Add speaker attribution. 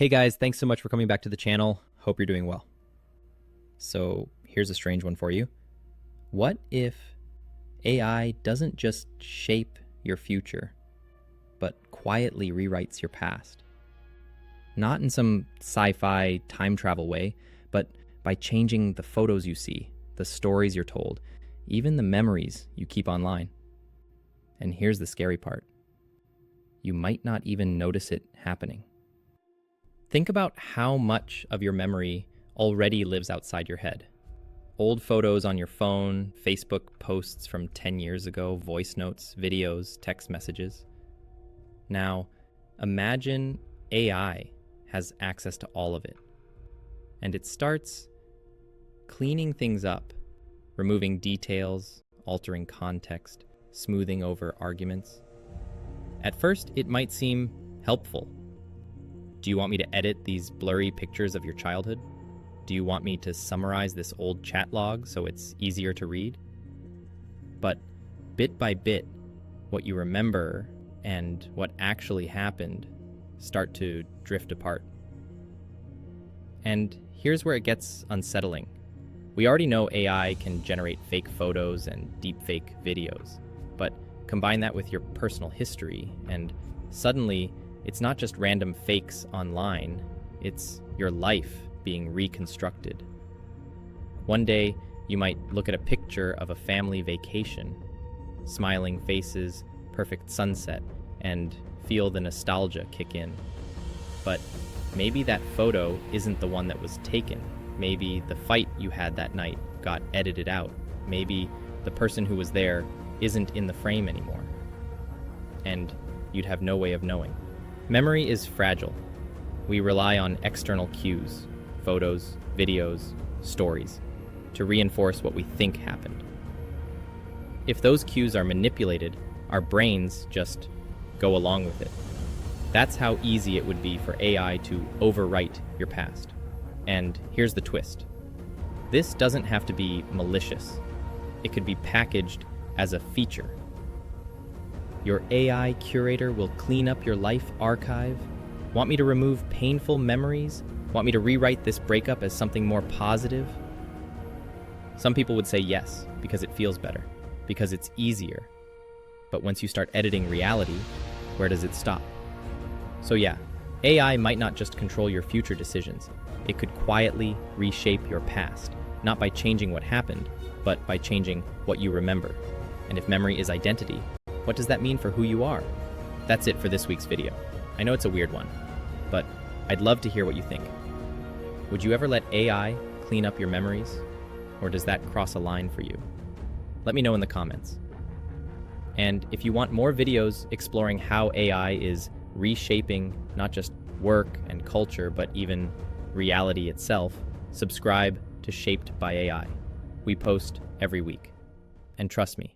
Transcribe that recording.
Speaker 1: Hey guys, thanks so much for coming back to the channel. Hope you're doing well. So here's a strange one for you. What if AI doesn't just shape your future, but quietly rewrites your past? Not in some sci-fi time travel way, but by changing the photos you see, the stories you're told, even the memories you keep online. And here's the scary part. You might not even notice it happening. Think about how much of your memory already lives outside your head. Old photos on your phone, Facebook posts from 10 years ago, voice notes, videos, text messages. Now, imagine AI has access to all of it. And it starts cleaning things up, removing details, altering context, smoothing over arguments. At first, it might seem helpful. Do you want me to edit these blurry pictures of your childhood? Do you want me to summarize this old chat log so it's easier to read? But bit by bit, what you remember and what actually happened start to drift apart. And here's where it gets unsettling. We already know AI can generate fake photos and deepfake videos, but combine that with your personal history, and suddenly it's not just random fakes online, it's your life being reconstructed. One day, you might look at a picture of a family vacation, smiling faces, perfect sunset, and feel the nostalgia kick in. But maybe that photo isn't the one that was taken. Maybe the fight you had that night got edited out. Maybe the person who was there isn't in the frame anymore. And you'd have no way of knowing. Memory is fragile. We rely on external cues, photos, videos, stories, to reinforce what we think happened. If those cues are manipulated, our brains just go along with it. That's how easy it would be for AI to overwrite your past. And here's the twist. This doesn't have to be malicious. It could be packaged as a feature. Your AI curator will clean up your life archive? Want me to remove painful memories? Want me to rewrite this breakup as something more positive? Some people would say yes, because it feels better, because it's easier. But once you start editing reality, where does it stop? So yeah, AI might not just control your future decisions. It could quietly reshape your past, not by changing what happened, but by changing what you remember. And if memory is identity, what does that mean for who you are? That's it for this week's video. I know it's a weird one, but I'd love to hear what you think. Would you ever let AI clean up your memories? Or does that cross a line for you? Let me know in the comments. And if you want more videos exploring how AI is reshaping not just work and culture, but even reality itself, subscribe to Shaped by AI. We post every week. And trust me,